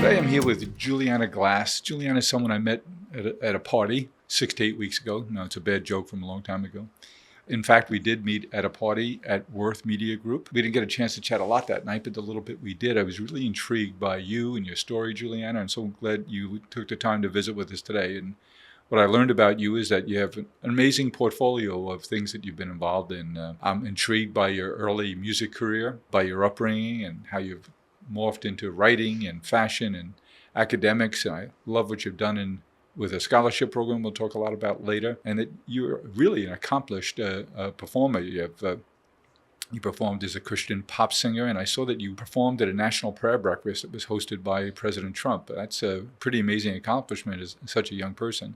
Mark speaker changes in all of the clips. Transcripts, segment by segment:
Speaker 1: Today I'm here with Julianna Glasse. Juliana is someone I met at a party 6 to 8 weeks ago. No, it's a bad joke from a long time ago. In fact, we did meet at a party at Worth Media Group. We didn't get a chance to chat a lot that night, but the little bit we did, I was really intrigued by you and your story, Juliana, and so glad you took the time to visit with us today. And what I learned about you is that you have an amazing portfolio of things that you've been involved in. I'm intrigued by your early music career, by your upbringing, and how you've morphed into writing and fashion and academics. And I love what you've done with a scholarship program we'll talk a lot about later, and that you're really an accomplished performer. You performed as a Christian pop singer, and I saw that you performed at a national prayer breakfast that was hosted by President Trump. That's a pretty amazing accomplishment as such a young person.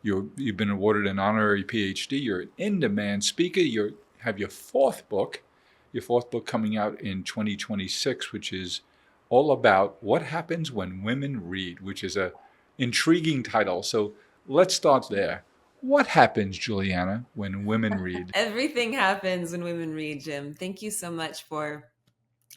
Speaker 1: You've been awarded an honorary PhD. You're an in-demand speaker. You have your fourth book coming out in 2026, which is all about what happens when women read, which is a intriguing title. So let's start there. What happens, Juliana, when women read?
Speaker 2: Everything happens when women read, Jim. Thank you so much for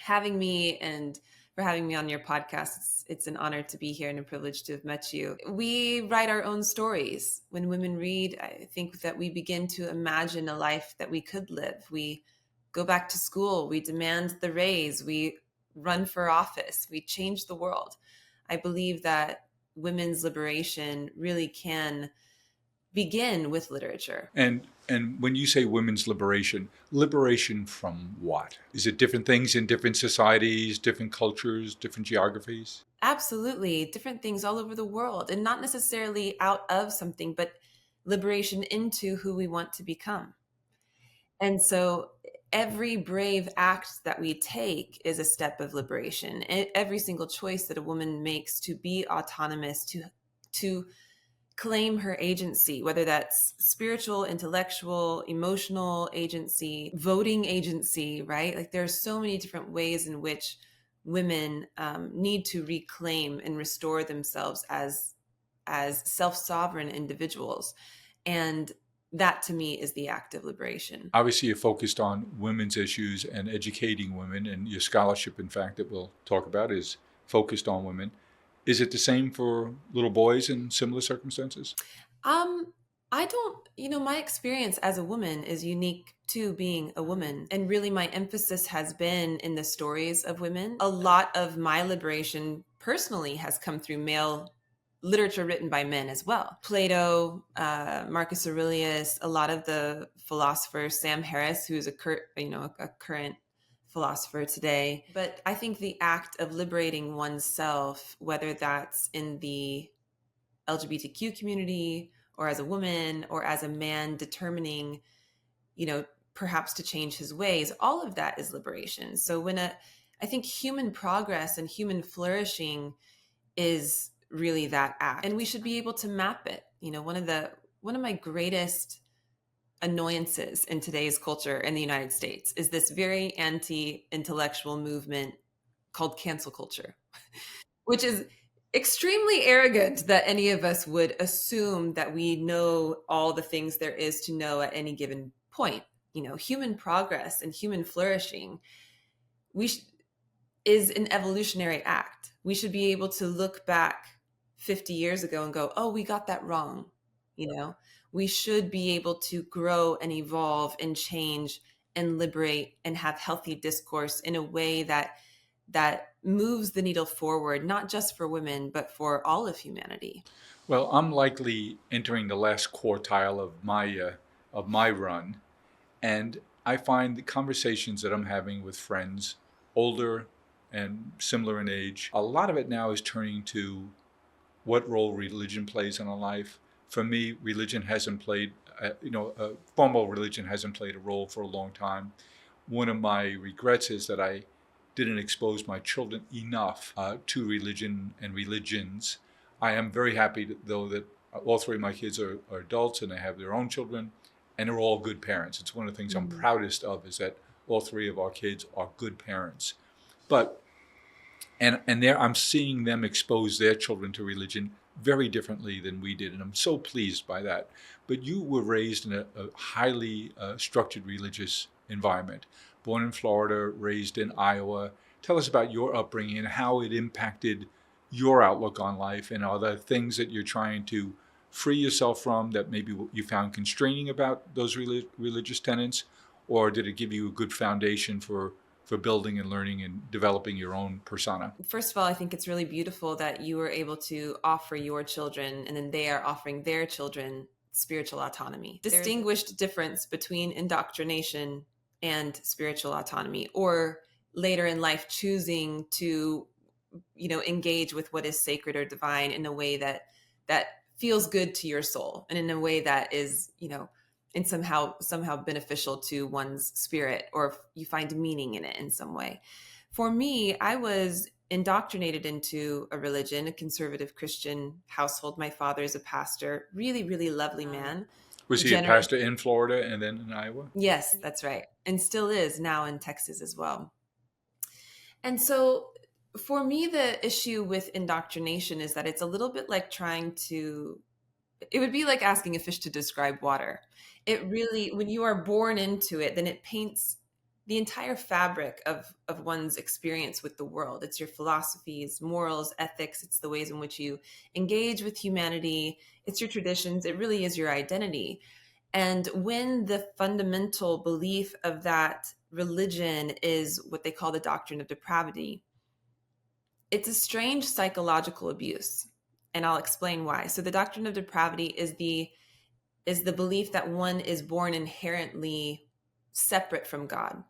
Speaker 2: having me and for having me on your podcast. It's an honor to be here and a privilege to have met you. We write our own stories. When women read, I think that we begin to imagine a life that we could live. We go back to school. We demand the raise. We run for office. We change the world. I believe that women's liberation really can begin with literature.
Speaker 1: And when you say women's liberation from what? Is it different things in different societies, different cultures, different geographies?
Speaker 2: Absolutely. Different things all over the world, and not necessarily out of something, but liberation into who we want to become. And so every brave act that we take is a step of liberation. Every single choice that a woman makes to be autonomous, to claim her agency, whether that's spiritual, intellectual, emotional agency, voting agency, right? Like there are so many different ways in which women need to reclaim and restore themselves as self-sovereign individuals. And that to me is the act of liberation.
Speaker 1: Obviously, you're focused on women's issues and educating women, and your scholarship, in fact, that we'll talk about is focused on women. Is it the same for little boys in similar circumstances?
Speaker 2: I don't, my experience as a woman is unique to being a woman. And really my emphasis has been in the stories of women. A lot of my liberation personally has come through male literature written by men as well. Plato, Marcus Aurelius, a lot of the philosophers, Sam Harris, who's a current philosopher today. But I think the act of liberating oneself, whether that's in the LGBTQ community or as a woman or as a man determining, perhaps to change his ways, all of that is liberation. So I think human progress and human flourishing is really that act, and we should be able to map it. One of my greatest annoyances in today's culture in the United States is this very anti-intellectual movement called cancel culture, which is extremely arrogant that any of us would assume that we know all the things there is to know at any given point. Human progress and human flourishing is an evolutionary act. We should be able to look back 50 years ago and go, oh, we got that wrong. We should be able to grow and evolve and change and liberate and have healthy discourse in a way that moves the needle forward, not just for women, but for all of humanity.
Speaker 1: Well, I'm likely entering the last quartile of my run, and I find the conversations that I'm having with friends, older and similar in age, a lot of it now is turning to what role religion plays in our life. For me, religion hasn't played, formal religion hasn't played a role for a long time. One of my regrets is that I didn't expose my children enough to religion and religions. I am very happy, though, that all three of my kids are adults and they have their own children, and they're all good parents. It's one of the things I'm proudest of, is that all three of our kids are good parents. But and there I'm seeing them expose their children to religion very differently than we did, and I'm so pleased by that. But you were raised in a highly structured religious environment, born in Florida, raised in Iowa. Tell us about your upbringing and how it impacted your outlook on life? And are there things that you're trying to free yourself from that maybe you found constraining about those religious tenets? Or did it give you a good foundation for building and learning and developing your own persona?
Speaker 2: First of all, I think it's really beautiful that you were able to offer your children, and then they are offering their children spiritual autonomy. Distinguished difference between indoctrination and spiritual autonomy, or later in life choosing to, engage with what is sacred or divine in a way that feels good to your soul, and in a way that is, and somehow beneficial to one's spirit, or you find meaning in it in some way. For me, I was indoctrinated into a religion, a conservative Christian household. My father is a pastor, really, really lovely man.
Speaker 1: Was he a pastor in Florida and then in Iowa?
Speaker 2: Yes, that's right. And still is now in Texas as well. And so for me, the issue with indoctrination is that it's a little bit like it would be like asking a fish to describe water. It really, when you are born into it, then it paints the entire fabric of one's experience with the world. It's your philosophies, morals, ethics. It's the ways in which you engage with humanity. It's your traditions. It really is your identity. And when the fundamental belief of that religion is what they call the doctrine of depravity, it's a strange psychological abuse. And I'll explain why. So the doctrine of depravity is the belief that one is born inherently separate from God.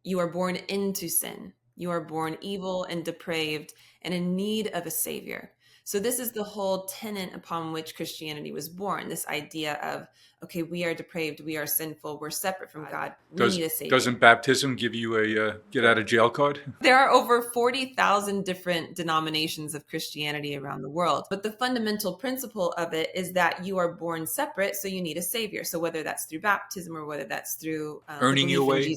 Speaker 2: You are born into sin. You are born evil and depraved and in need of a savior. So this is the whole tenet upon which Christianity was born, this idea of, okay, we are depraved, we are sinful, we're separate from God, we need a savior.
Speaker 1: Doesn't baptism give you a get-out-of-jail card?
Speaker 2: There are over 40,000 different denominations of Christianity around the world, but the fundamental principle of it is that you are born separate, so you need a savior. So whether that's through baptism or whether that's through
Speaker 1: earning your way,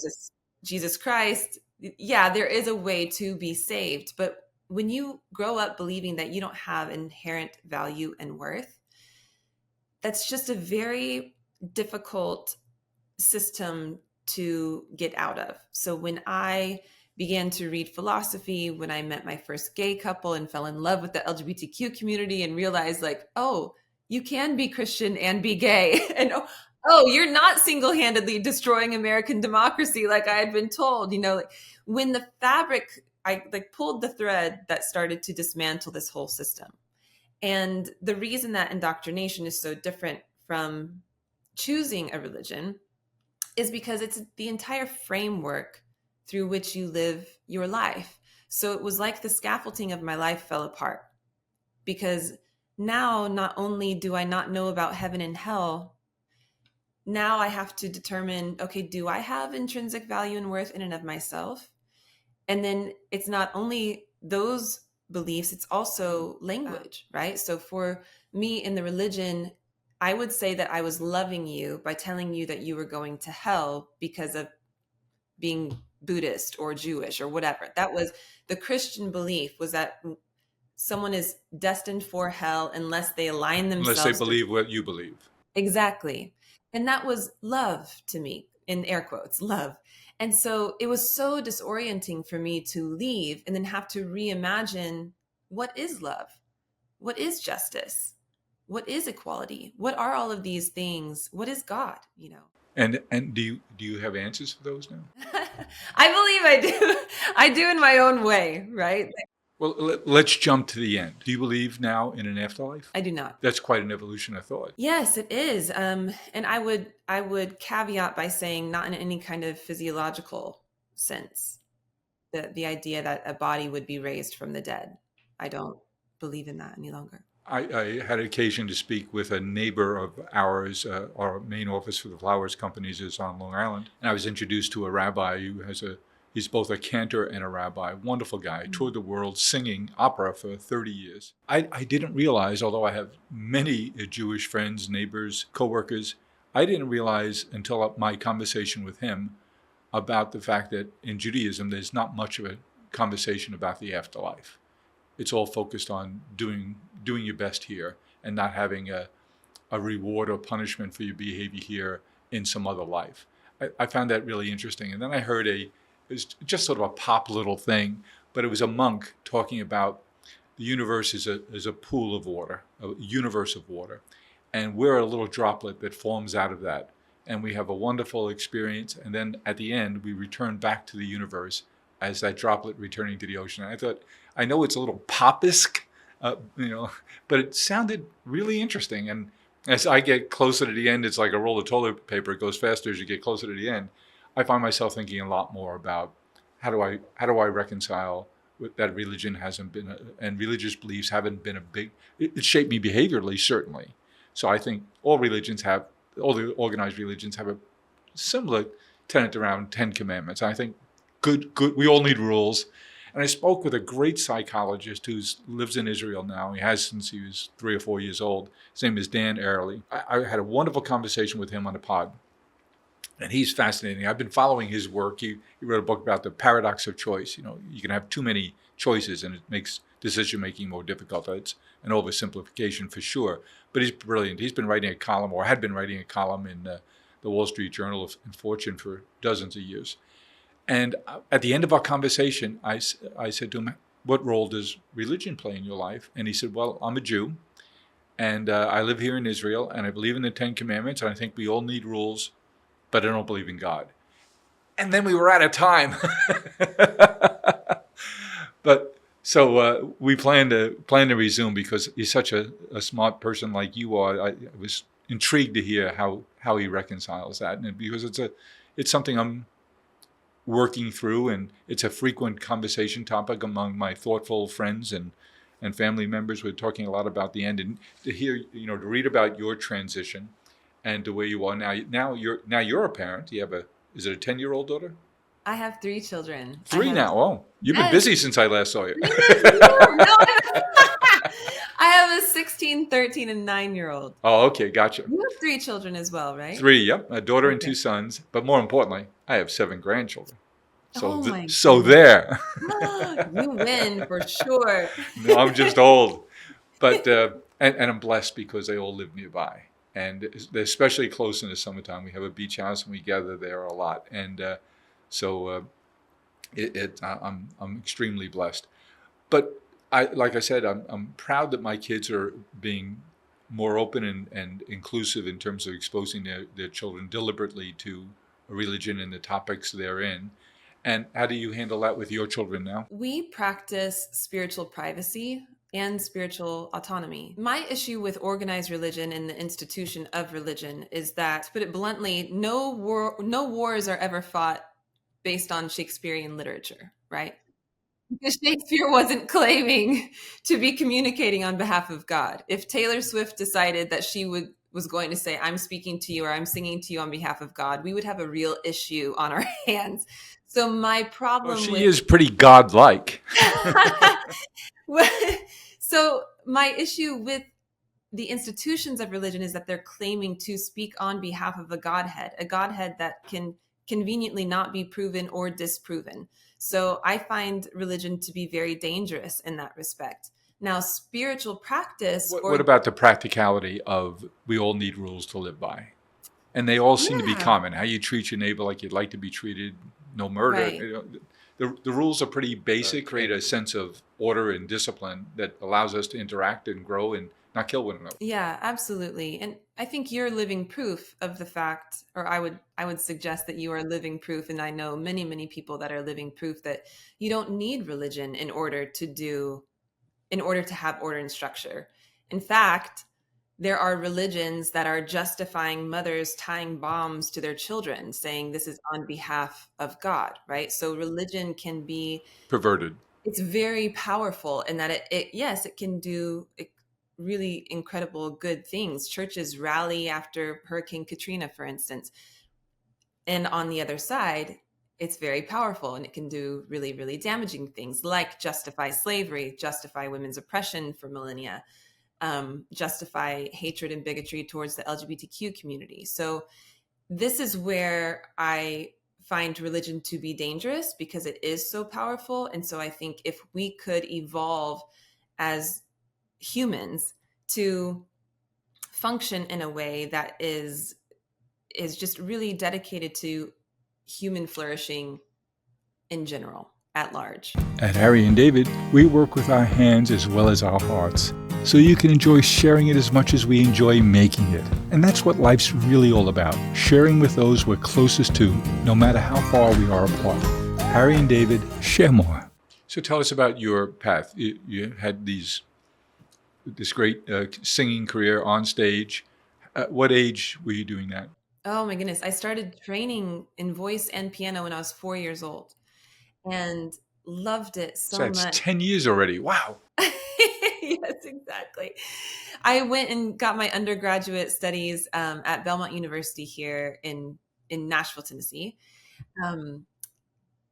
Speaker 2: Jesus Christ, yeah, there is a way to be saved. But when you grow up believing that you don't have inherent value and worth, that's just a very difficult system to get out of. So when I began to read philosophy, when I met my first gay couple and fell in love with the LGBTQ community and realized like, oh, you can be Christian and be gay. And oh, you're not single-handedly destroying American democracy like I had been told. Like when the fabric, I pulled the thread that started to dismantle this whole system. And the reason that indoctrination is so different from choosing a religion is because it's the entire framework through which you live your life. So it was like the scaffolding of my life fell apart, because now not only do I not know about heaven and hell, now I have to determine, okay, do I have intrinsic value and worth in and of myself? And then it's not only those beliefs, it's also language, right? So for me in the religion, I would say that I was loving you by telling you that you were going to hell because of being Buddhist or Jewish or whatever. That was the Christian belief, was that someone is destined for hell unless they align themselves.
Speaker 1: Unless they believe what you believe.
Speaker 2: Exactly. And that was love to me, in air quotes, love. And so it was so disorienting for me to leave and then have to reimagine, what is love? What is justice? What is equality? What are all of these things? What is God?
Speaker 1: And do you have answers for those now?
Speaker 2: I believe I do. I do in my own way, right?
Speaker 1: Well, let's jump to the end. Do you believe now in an afterlife?
Speaker 2: I do not.
Speaker 1: That's quite an evolution, I thought.
Speaker 2: Yes, it is. And I would caveat by saying not in any kind of physiological sense. The idea that a body would be raised from the dead. I don't believe in that any longer.
Speaker 1: I had occasion to speak with a neighbor of ours. Our main office for the flowers companies is on Long Island. And I was introduced to a rabbi who he's both a cantor and a rabbi, wonderful guy, toured the world singing opera for 30 years. I didn't realize, although I have many Jewish friends, neighbors, coworkers, I didn't realize until my conversation with him about the fact that in Judaism, there's not much of a conversation about the afterlife. It's all focused on doing your best here and not having a reward or punishment for your behavior here in some other life. I found that really interesting. And then I heard it was just sort of a pop little thing, but it was a monk talking about the universe is a pool of water, a universe of water, and we're a little droplet that forms out of that. And we have a wonderful experience. And then at the end, we return back to the universe as that droplet returning to the ocean. And I thought, I know it's a little popisk, but it sounded really interesting. And as I get closer to the end, it's like a roll of toilet paper. It goes faster as you get closer to the end. I find myself thinking a lot more about how do I reconcile with that religion hasn't been and religious beliefs haven't been a big. It shaped me behaviorally, certainly. So I think all the organized religions have a similar tenet around 10 commandments. I think good, we all need rules. And I spoke with a great psychologist who lives in Israel now. He has since he was 3 or 4 years old. His name is Dan Early. I had a wonderful conversation with him on a pod. And he's fascinating. I've been following his work. He wrote a book about the paradox of choice. You can have too many choices and it makes decision making more difficult. It's an oversimplification for sure. But he's brilliant. He's been writing a column, or had been writing a column in the Wall Street Journal and Fortune for dozens of years. And at the end of our conversation, I said to him, what role does religion play in your life? And he said, well, I'm a Jew, and I live here in Israel, and I believe in the 10 commandments, and I think we all need rules, but I don't believe in God. And then we were out of time. But so we plan to resume because he's such a smart person like you are. I was intrigued to hear how he reconciles that, and because it's something I'm working through, and it's a frequent conversation topic among my thoughtful friends and family members. We're talking a lot about the end, and to hear, to read about your transition and the way you are now. Now you're a parent. You have is it a 10-year-old daughter?
Speaker 2: I have 3 children.
Speaker 1: 3 now. Oh, you've been busy since I last saw you.
Speaker 2: No, I have a 16, 13, and 9-year-old.
Speaker 1: Oh, okay, gotcha.
Speaker 2: You have 3 children as well, right?
Speaker 1: 3, yep. A daughter and 2 sons. But more importantly, I have 7 grandchildren. So,
Speaker 2: so
Speaker 1: there.
Speaker 2: You win for sure.
Speaker 1: No, I'm just old. But and I'm blessed because they all live nearby. And they're especially close in the summertime. We have a beach house and we gather there a lot. And so I'm extremely blessed. But like I said, I'm proud that my kids are being more open and inclusive in terms of exposing their children deliberately to a religion and the topics they're in. And how do you handle that with your children now?
Speaker 2: We practice spiritual privacy and spiritual autonomy. My issue with organized religion and the institution of religion is that, to put it bluntly, no wars are ever fought based on Shakespearean literature, right? Because Shakespeare wasn't claiming to be communicating on behalf of God. If Taylor Swift decided that she was going to say, I'm speaking to you or I'm singing to you on behalf of God, we would have a real issue on our hands. So my problem
Speaker 1: she is pretty godlike.
Speaker 2: So my issue with the institutions of religion is that they're claiming to speak on behalf of a godhead that can conveniently not be proven or disproven. So I find religion to be very dangerous in that respect. Now, spiritual practice...
Speaker 1: What about the practicality of we all need rules to live by? And they all seem to be common. How you treat your neighbor like you'd like to be treated, no murder.
Speaker 2: Right.
Speaker 1: The rules are pretty basic, create a sense of order and discipline that allows us to interact and grow and not kill one another.
Speaker 2: Yeah, absolutely. And I think you're living proof of the fact, or I would suggest that you are living proof, and I know many, many people that are living proof that you don't need religion in order to have order and structure. In fact, there are religions that are justifying mothers tying bombs to their children, saying this is on behalf of God, right? So religion can be
Speaker 1: perverted.
Speaker 2: It's very powerful in that it can do really incredible good things. Churches rally after Hurricane Katrina, for instance. And on the other side, it's very powerful and it can do really, really damaging things like justify slavery, justify women's oppression for millennia, justify hatred and bigotry towards the LGBTQ community. So this is where I find religion to be dangerous because it is so powerful. And so I think if we could evolve as humans to function in a way that is just really dedicated to human flourishing in general. at large.
Speaker 1: At Harry and David, we work with our hands as well as our hearts, so you can enjoy sharing it as much as we enjoy making it. And that's what life's really all about, sharing with those we're closest to, no matter how far we are apart. Harry and David, share more. So tell us about your path. You had this great singing career on stage. At what age were you doing that?
Speaker 2: Oh my goodness. I started training in voice and piano when I was 4 years old and loved it
Speaker 1: So
Speaker 2: so
Speaker 1: that's
Speaker 2: much.
Speaker 1: 10 years already. Wow.
Speaker 2: Yes, exactly. I went and got my undergraduate studies at Belmont University here in Nashville, Tennessee.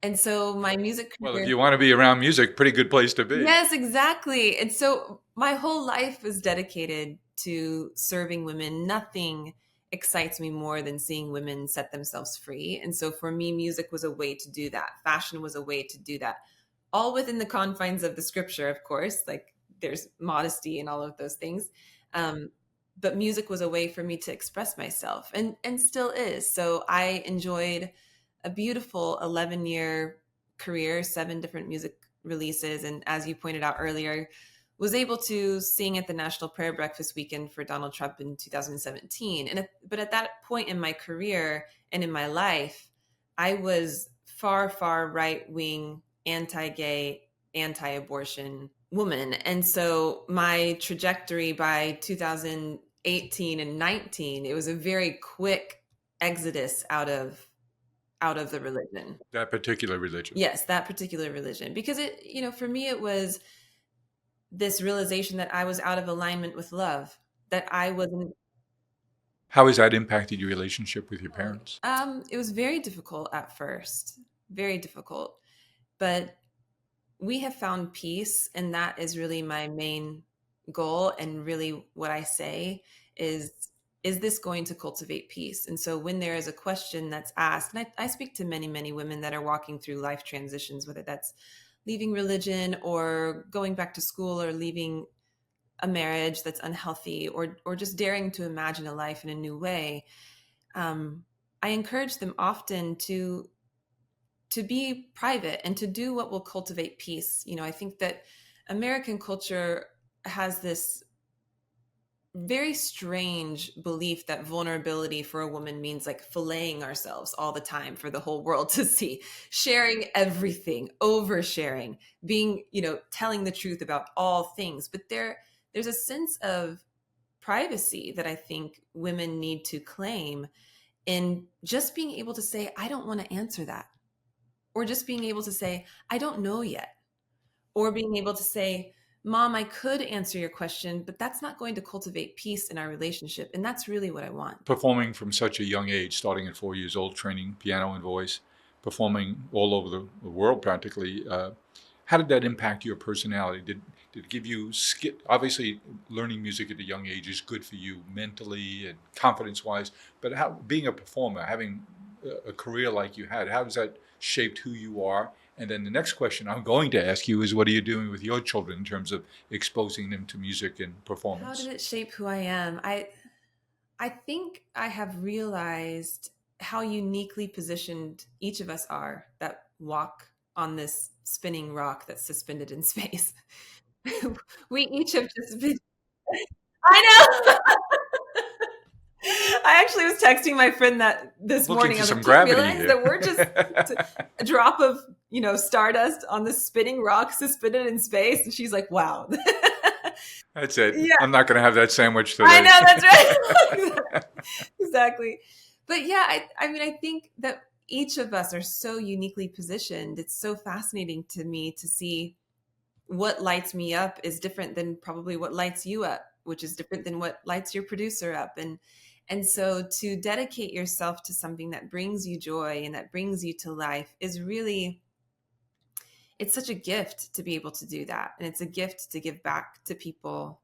Speaker 2: And so my music
Speaker 1: Well, if
Speaker 2: career.
Speaker 1: you want to be around music, pretty good place to be.
Speaker 2: Yes, exactly. And so my whole life was dedicated to serving women. Nothing excites me more than seeing women set themselves free. And so for me, music was a way to do that. Fashion was a way to do that. All within the confines of the scripture, of course, like there's modesty and all of those things. But music was a way for me to express myself and still is. So I enjoyed a beautiful 11-year career, 7 different music releases. And as you pointed out earlier, was able to sing at the National Prayer Breakfast Weekend for Donald Trump in 2017. But at that point in my career and in my life, I was far, far right wing, anti-gay, anti-abortion woman. And so my trajectory by 2018 and 19, it was a very quick exodus out of the religion.
Speaker 1: That particular religion.
Speaker 2: Yes, that particular religion. Because for me, it was this realization that I was out of alignment with love, that I wasn't.
Speaker 1: How has that impacted your relationship with your parents?
Speaker 2: It was very difficult at first, very difficult. But we have found peace, and that is really my main goal. And really what I say is this going to cultivate peace? And so when there is a question that's asked, and I speak to many, many women that are walking through life transitions, whether that's leaving religion or going back to school or leaving a marriage that's unhealthy or just daring to imagine a life in a new way. I encourage them often to be private and to do what will cultivate peace. I think that American culture has this very strange belief that vulnerability for a woman means like filleting ourselves all the time for the whole world to see, sharing everything, oversharing, being, telling the truth about all things. But there's a sense of privacy that I think women need to claim in just being able to say, I don't want to answer that. Or just being able to say, I don't know yet. Or being able to say, Mom, I could answer your question, but that's not going to cultivate peace in our relationship. And that's really what I want.
Speaker 1: Performing from such a young age, starting at 4 years old, training piano and voice, performing all over the world practically. How did that impact your personality? Did it give you obviously learning music at a young age is good for you mentally and confidence-wise, but how being a performer, having a career like you had, how has that shaped who you are? And then the next question I'm going to ask you is, what are you doing with your children in terms of exposing them to music and performance?
Speaker 2: How did it shape who I am? I think I have realized how uniquely positioned each of us are that walk on this spinning rock that's suspended in space. We each have just been. I know. I actually was texting my friend that this morning. I was like, do you realize that we're just a drop of, stardust on this spinning rock suspended in space? And she's like, wow.
Speaker 1: That's it.
Speaker 2: Yeah.
Speaker 1: I'm not going to have that sandwich today.
Speaker 2: I know, that's right. Exactly. But yeah, I think that each of us are so uniquely positioned. It's so fascinating to me to see what lights me up is different than probably what lights you up, which is different than what lights your producer up. And so to dedicate yourself to something that brings you joy and that brings you to life is really, it's such a gift to be able to do that. And it's a gift to give back to people.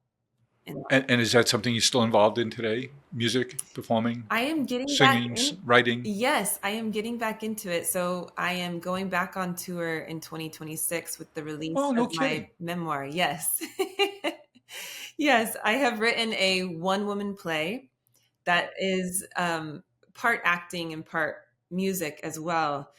Speaker 1: And is that something you're still involved in today? Music, performing?
Speaker 2: I am getting
Speaker 1: singing,
Speaker 2: back in,
Speaker 1: writing?
Speaker 2: Yes, I am getting back into it. So I am going back on tour in 2026 with the release of my memoir. Yes. Yes, I have written a one-woman play that is part acting and part music as well.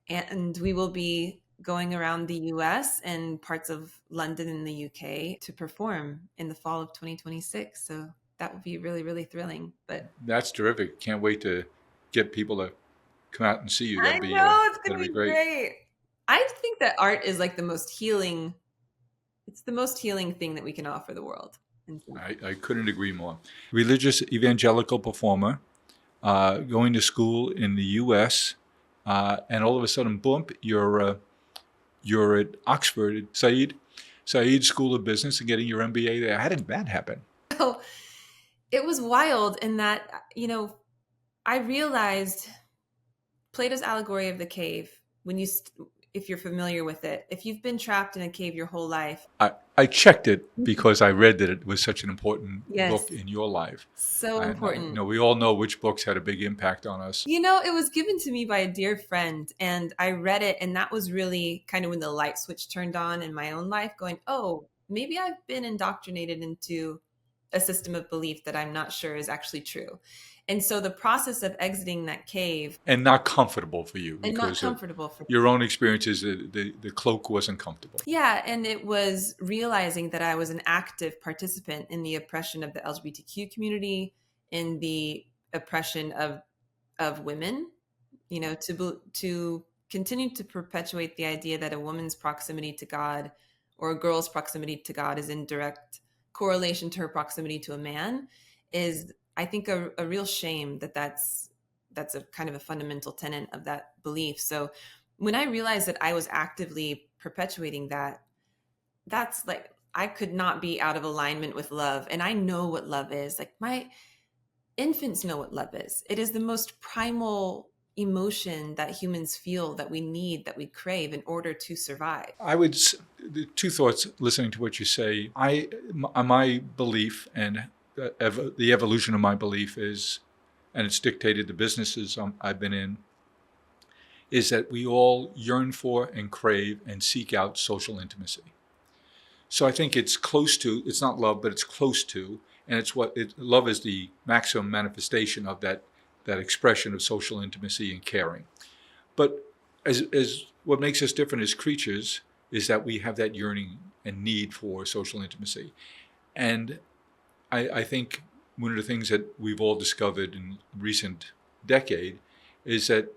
Speaker 2: And we will be going around the US and parts of London and the UK to perform in the fall of 2026. So that would be really, really thrilling. But
Speaker 1: That's terrific. Can't wait to get people to come out and see you.
Speaker 2: I know it's going
Speaker 1: That'll
Speaker 2: to
Speaker 1: be
Speaker 2: be
Speaker 1: great.
Speaker 2: great. I think that art is like the most healing. It's the most healing thing that we can offer the world.
Speaker 1: I couldn't agree more. Religious evangelical performer, going to school in the U.S., and all of a sudden, boom, you're at Oxford, at Said School of Business, and getting your MBA there. How did that happen?
Speaker 2: So it was wild in that, I realized Plato's allegory of the cave, if you're familiar with it, if you've been trapped in a cave your whole life.
Speaker 1: I checked it because I read that it was such an important book in your life.
Speaker 2: So important.
Speaker 1: We all know which books had a big impact on us.
Speaker 2: It was given to me by a dear friend, and I read it, and that was really kind of when the light switch turned on in my own life, going, oh, maybe I've been indoctrinated into a system of belief that I'm not sure is actually true. And so the process of exiting that cave,
Speaker 1: and not comfortable for you,
Speaker 2: and not comfortable for
Speaker 1: your own experiences, the cloak wasn't comfortable.
Speaker 2: Yeah, and it was realizing that I was an active participant in the oppression of the LGBTQ community, in the oppression of women, to continue to perpetuate the idea that a woman's proximity to God or a girl's proximity to God is in direct correlation to her proximity to a man is, I think, a real shame that's a kind of a fundamental tenet of that belief. So when I realized that I was actively perpetuating that's like, I could not be out of alignment with love. And I know what love is. Like, my infants know what love is. It is the most primal emotion that humans feel, that we need, that we crave in order to survive.
Speaker 1: Two thoughts listening to what you say. My belief and the evolution of my belief is, and it's dictated the businesses I've been in, is that we all yearn for and crave and seek out social intimacy. So I think it's not love, but it's close to, and love is the maximum manifestation of that expression of social intimacy and caring. But as what makes us different as creatures is that we have that yearning and need for social intimacy. And I think one of the things that we've all discovered in recent decade is that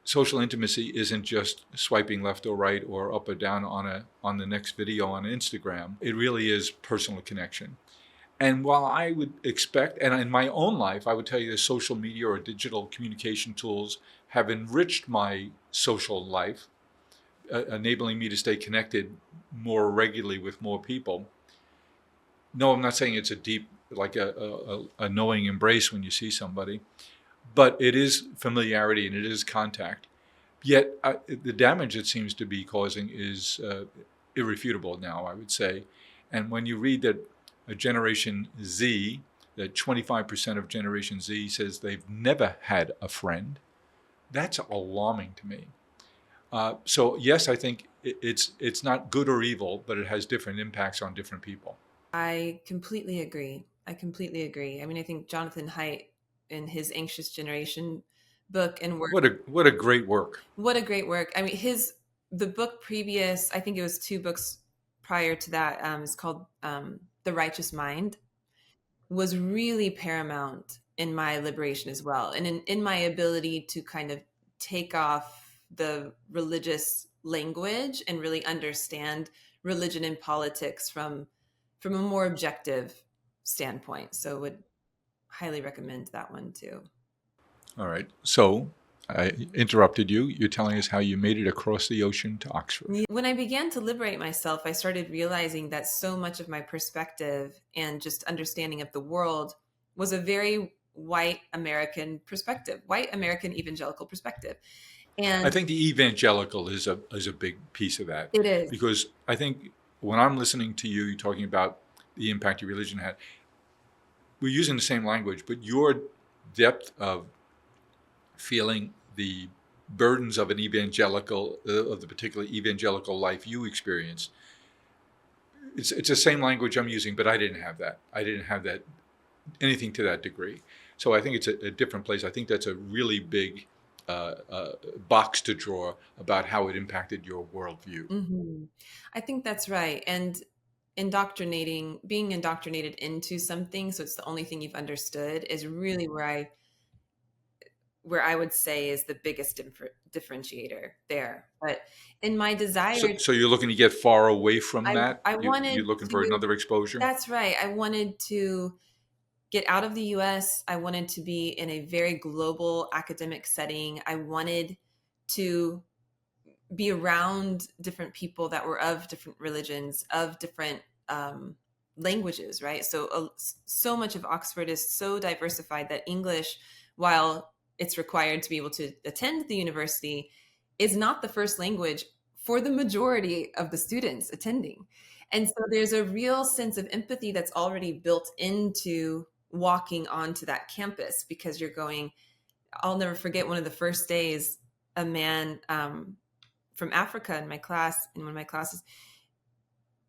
Speaker 1: social intimacy isn't just swiping left or right or up or down on the next video on Instagram. It really is personal connection. And while I would expect, and in my own life, I would tell you that social media or digital communication tools have enriched my social life, enabling me to stay connected more regularly with more people. No, I'm not saying it's a deep, like a knowing embrace when you see somebody, but it is familiarity and it is contact. Yet the damage it seems to be causing is irrefutable now, I would say. And when you read that Generation Z, that 25% of Generation Z says they've never had a friend, that's alarming to me. So yes, I think it's not good or evil, but it has different impacts on different people.
Speaker 2: I completely agree. I mean, I think Jonathan Haidt in his Anxious Generation book and work.
Speaker 1: What a great work.
Speaker 2: What a great work. I mean, the book previous, I think it was 2 books prior to that, is called The Righteous Mind, was really paramount in my liberation as well. And in my ability to kind of take off the religious language and really understand religion and politics from a more objective standpoint. So would highly recommend that one too.
Speaker 1: All right. So I interrupted you. You're telling us how you made it across the ocean to Oxford.
Speaker 2: When I began to liberate myself, I started realizing that so much of my perspective and just understanding of the world was a very white American perspective, white American evangelical perspective. And
Speaker 1: I think the evangelical is a big piece of that.
Speaker 2: It is.
Speaker 1: Because I think when I'm listening to you talking about the impact your religion had, we're using the same language, but your depth of feeling the burdens of an evangelical, of the particular evangelical life you experienced, it's the same language I'm using, but I didn't have that. I didn't have that, anything to that degree. So I think it's a different place. I think that's a really big box to draw about how it impacted your worldview.
Speaker 2: Hmm. I think that's right. And being indoctrinated into something, so it's the only thing you've understood, is really where I would say is the biggest differentiator there. But in my
Speaker 1: So,
Speaker 2: desire,
Speaker 1: so you're looking to get far away from that?
Speaker 2: I
Speaker 1: You're
Speaker 2: wanted
Speaker 1: looking for
Speaker 2: to,
Speaker 1: another exposure?
Speaker 2: that's right. I wanted to get out of the US. I wanted to be in a very global academic setting. I wanted to be around different people that were of different religions, of different languages, right? So much of Oxford is so diversified that English, while it's required to be able to attend the university, is not the first language for the majority of the students attending. And so there's a real sense of empathy that's already built into walking onto that campus, because you're going, I'll never forget one of the first days, a man from Africa in one of my classes,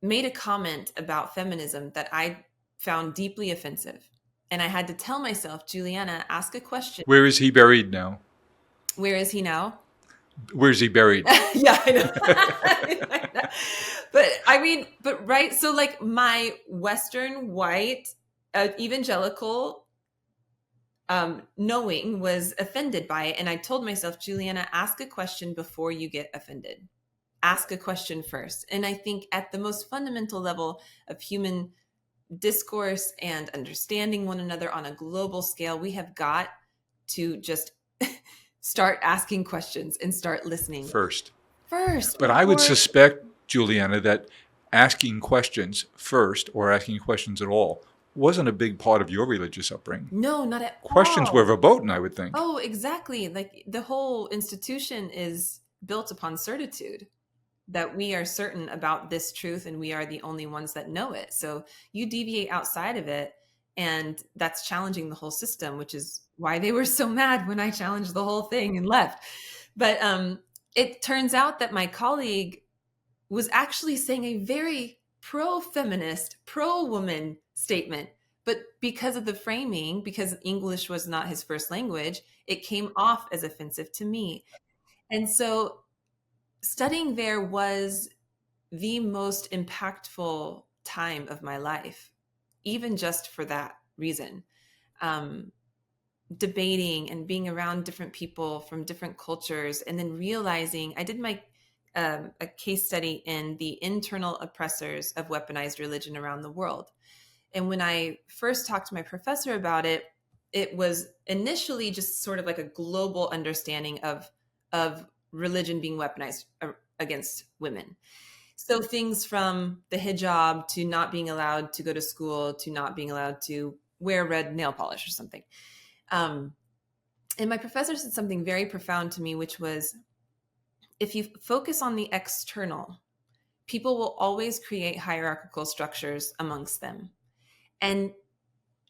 Speaker 2: made a comment about feminism that I found deeply offensive. And I had to tell myself, Juliana, ask a question.
Speaker 1: Where is he buried now?
Speaker 2: Where is he now?
Speaker 1: Where's he buried?
Speaker 2: Yeah, I know. But right. So like my Western white evangelical knowing was offended by it. And I told myself, Juliana, ask a question before you get offended. Ask a question first. And I think at the most fundamental level of human discourse and understanding one another on a global scale, we have got to just start asking questions and start listening
Speaker 1: First.
Speaker 2: First.
Speaker 1: But I would suspect, Juliana, that asking questions first, or asking questions at all, wasn't a big part of your religious upbringing.
Speaker 2: No, not at all.
Speaker 1: Questions were verboten, I would think.
Speaker 2: Oh, exactly. Like the whole institution is built upon certitude, that we are certain about this truth and we are the only ones that know it. So you deviate outside of it, and that's challenging the whole system, which is why they were so mad when I challenged the whole thing and left. But it turns out that my colleague was actually saying a very pro-feminist, pro-woman statement. But because of the framing, because English was not his first language, it came off as offensive to me. And so studying there was the most impactful time of my life, even just for that reason. Debating and being around different people from different cultures, and then realizing I did a case study in the internal oppressors of weaponized religion around the world. And when I first talked to my professor about it, it was initially just sort of like a global understanding of religion being weaponized against women. So things from the hijab to not being allowed to go to school to not being allowed to wear red nail polish or something. And my professor said something very profound to me, which was, if you focus on the external, people will always create hierarchical structures amongst them. And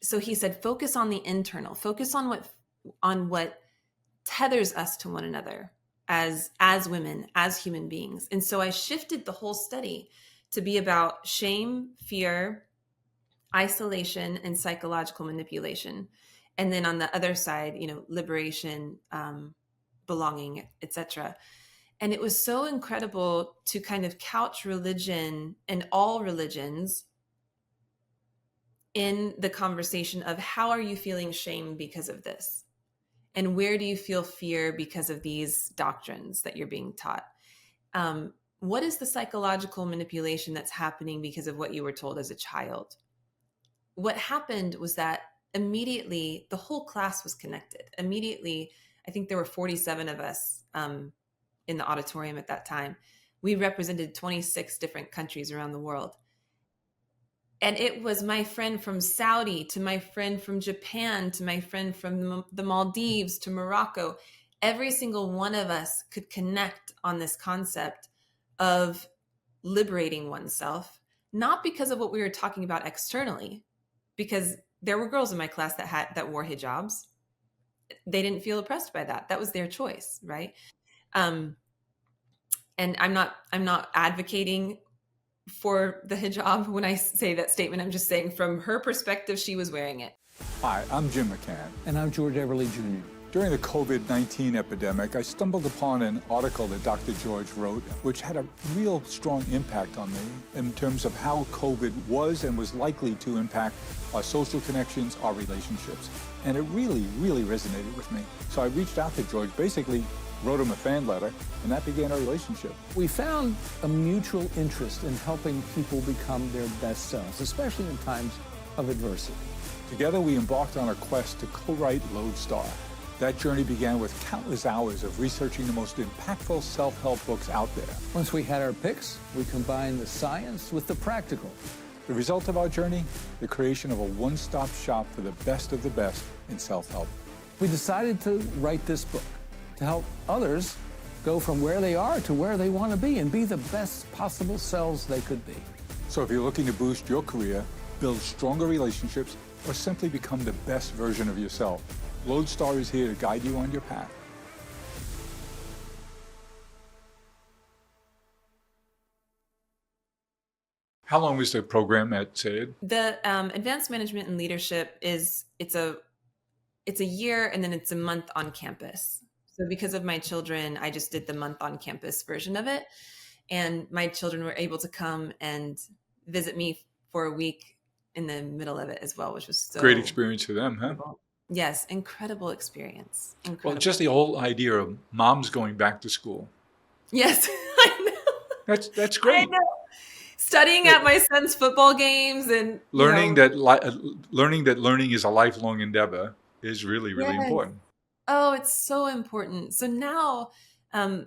Speaker 2: so he said, focus on the internal, focus on what tethers us to one another as women, as human beings. And so I shifted the whole study to be about shame, fear, isolation, and psychological manipulation. And then on the other side, liberation, belonging, etc. And it was so incredible to kind of couch religion and all religions in the conversation of, how are you feeling shame because of this? And where do you feel fear because of these doctrines that you're being taught? What is the psychological manipulation that's happening because of what you were told as a child? What happened was that immediately the whole class was connected. Immediately, I think there were 47 of us in the auditorium at that time. We represented 26 different countries around the world. And it was my friend from Saudi to my friend from Japan to my friend from the Maldives to Morocco. Every single one of us could connect on this concept of liberating oneself, not because of what we were talking about externally, because there were girls in my class that wore hijabs. They didn't feel oppressed by that. That was their choice, right? And I'm not advocating for the hijab when I say that statement. I'm just saying from her perspective, she was wearing it.
Speaker 1: Hi, I'm Jim McCann.
Speaker 3: And I'm George Everly Jr.
Speaker 1: During the COVID-19 epidemic, I stumbled upon an article that Dr. George wrote, which had a real strong impact on me in terms of how COVID was and was likely to impact our social connections, our relationships. And it really, really resonated with me. So I reached out to George, basically wrote him a fan letter, and that began our relationship.
Speaker 3: We found a mutual interest in helping people become their best selves, especially in times of adversity.
Speaker 1: Together, we embarked on a quest to co-write Lodestar. That journey began with countless hours of researching the most impactful self-help books out there.
Speaker 3: Once we had our picks, we combined the science with the practical.
Speaker 1: The result of our journey, the creation of a one-stop shop for the best of the best in self-help.
Speaker 3: We decided to write this book to help others go from where they are to where they want to be and be the best possible selves they could be.
Speaker 1: So if you're looking to boost your career, build stronger relationships, or simply become the best version of yourself, Lodestar is here to guide you on your path. How long was the program at SAID?
Speaker 2: The Advanced Management and Leadership it's a year, and then it's a month on campus. So because of my children, I just did the month on campus version of it. And my children were able to come and visit me for a week in the middle of it as well, which was so
Speaker 1: great experience for them, huh?
Speaker 2: Yes, incredible experience. Incredible.
Speaker 1: Well, just the whole idea of moms going back to school.
Speaker 2: Yes, I know.
Speaker 1: That's great.
Speaker 2: I know. Studying at my son's football games and
Speaker 1: learning that learning is a lifelong endeavor is really, really important.
Speaker 2: Oh, it's so important. So now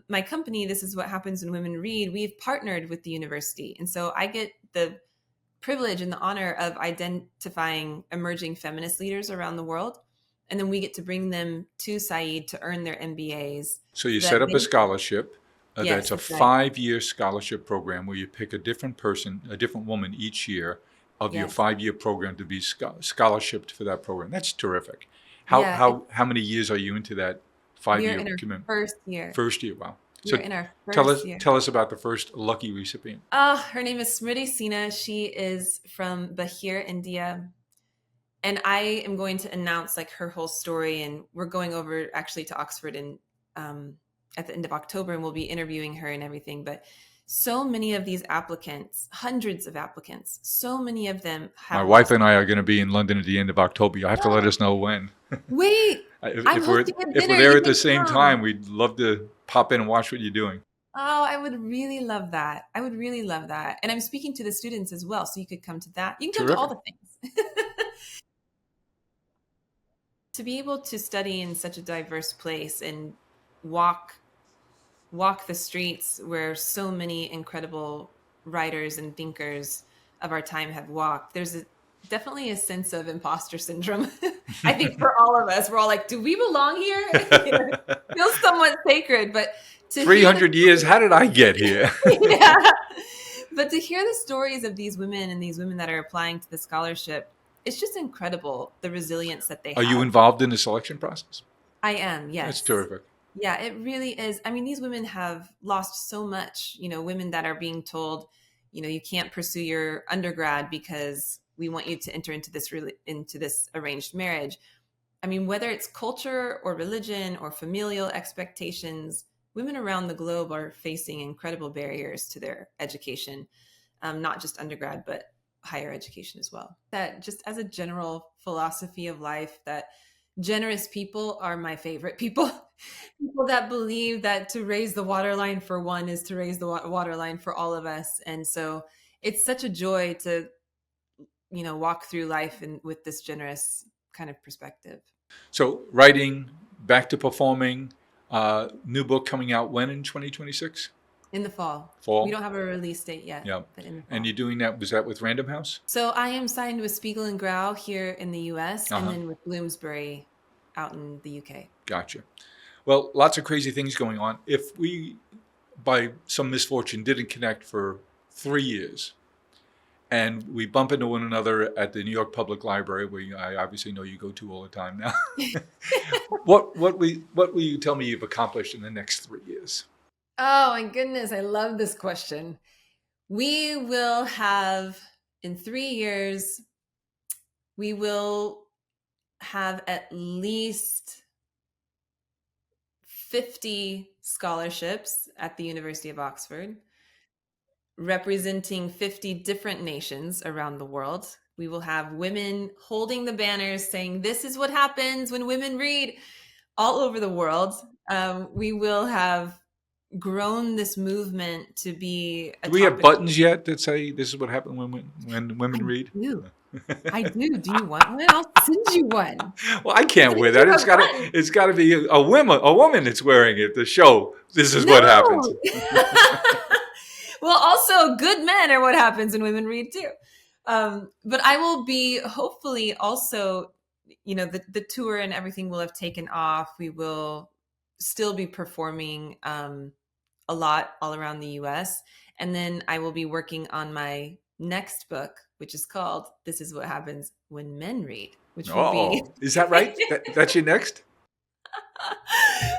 Speaker 2: my company, This Is What Happens When Women Read, we've partnered with the university. And so I get the privilege and the honor of identifying emerging feminist leaders around the world. And then we get to bring them to SAID to earn their MBAs.
Speaker 1: So you set up a scholarship.
Speaker 2: Yes,
Speaker 1: that's a 5-year scholarship program where you pick a different person, a different woman each year of your 5-year program to be scholarshiped for that program. That's terrific. How many years are you into that 5-year commitment?
Speaker 2: First year.
Speaker 1: First year, wow.
Speaker 2: So in our first year.
Speaker 1: Tell us about the first lucky recipient.
Speaker 2: Her name is Smriti Sina. She is from Bahir, India. And I am going to announce like her whole story, and we're going over actually to Oxford in at the end of October, and we'll be interviewing her and everything. But so many of these applicants, hundreds of applicants, so many of them have.
Speaker 1: My wife and I are going to be in London at the end of October. You'll have to let us know when.
Speaker 2: Wait,
Speaker 1: if we're there at the same time, we'd love to pop in and watch what you're doing.
Speaker 2: Oh, I would really love that. I would really love that. And I'm speaking to the students as well, so you could come to that. You can come to all the things. To be able to study in such a diverse place and walk the streets where so many incredible writers and thinkers of our time have walked, there's definitely a sense of imposter syndrome. I think for all of us, we're all like, do we belong here? It feels somewhat sacred, but
Speaker 1: 300 years, how did I get here?
Speaker 2: Yeah. But to hear the stories of these women and these women that are applying to the scholarship, it's just incredible, the resilience that they have.
Speaker 1: Are you involved in the selection process?
Speaker 2: I am, yes.
Speaker 1: That's terrific.
Speaker 2: Yeah, it really is. I mean, these women have lost so much, women that are being told, you can't pursue your undergrad because we want you to enter into this arranged marriage. I mean, whether it's culture or religion or familial expectations, women around the globe are facing incredible barriers to their education, not just undergrad, but higher education as well. That just as a general philosophy of life, that generous people are my favorite people. People that believe that to raise the waterline for one is to raise the waterline for all of us. And so it's such a joy to, walk through life with this generous kind of perspective. So
Speaker 1: writing, back to performing, new book coming out when in 2026?
Speaker 2: In the fall. We don't have a release date yet.
Speaker 1: Yeah.
Speaker 2: But in the fall.
Speaker 1: And you're doing that, was that with Random House?
Speaker 2: So I am signed with Spiegel and Grau here in the US and then with Bloomsbury out in the UK.
Speaker 1: Gotcha. Well, lots of crazy things going on. If we, by some misfortune, didn't connect for 3 years, and we bump into one another at the New York Public Library, where I obviously know you go to all the time now, what will you tell me you've accomplished in the next 3 years?
Speaker 2: Oh my goodness, I love this question. We will have, in 3 years, we will have at least 50 scholarships at the University of Oxford, representing 50 different nations around the world. We will have women holding the banners saying, "This is what happens when women read," all over the world. We will have grown this movement to be a
Speaker 1: Do we have
Speaker 2: topic.
Speaker 1: buttons yet that say this is what happened when women read?
Speaker 2: I do. Do you want one? I'll send you one.
Speaker 1: Well, I can't wear that. It's got to be a woman that's wearing it to show this is what happens.
Speaker 2: Well, also good men are what happens when women read too. But I will be hopefully also, the tour and everything will have taken off. We will still be performing a lot all around the US. And then I will be working on my next book, which is called This Is What Happens When Men Read, which will be...
Speaker 1: Is that right? That's your next?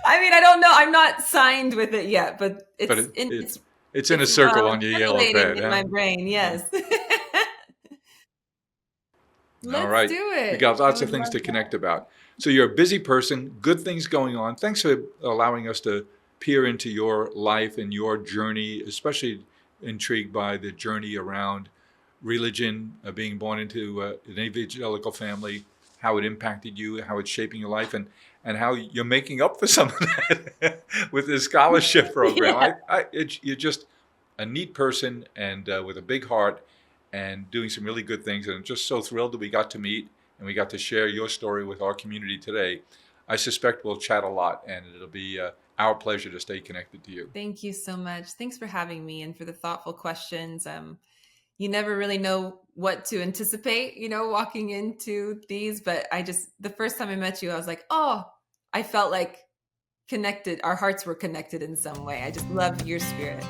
Speaker 2: I mean, I don't know. I'm not signed with it yet, but it's
Speaker 1: in a circle on your yellow bed.
Speaker 2: In my brain, yes.
Speaker 1: All right.
Speaker 2: Do it.
Speaker 1: We got lots of things to connect about. So you're a busy person, good things going on. Thanks for allowing us to peer into your life and your journey, especially intrigued by the journey around religion, being born into an evangelical family, how it impacted you, how it's shaping your life, and how you're making up for some of that with this scholarship program. Yeah. You're just a neat person and with a big heart and doing some really good things. And I'm just so thrilled that we got to meet and we got to share your story with our community today. I suspect we'll chat a lot, and it'll be our pleasure to stay connected to you.
Speaker 2: Thank you so much. Thanks for having me and for the thoughtful questions. You never really know what to anticipate, walking into these, but the first time I met you, I was like, oh, I felt like connected. Our hearts were connected in some way. I just love your spirit.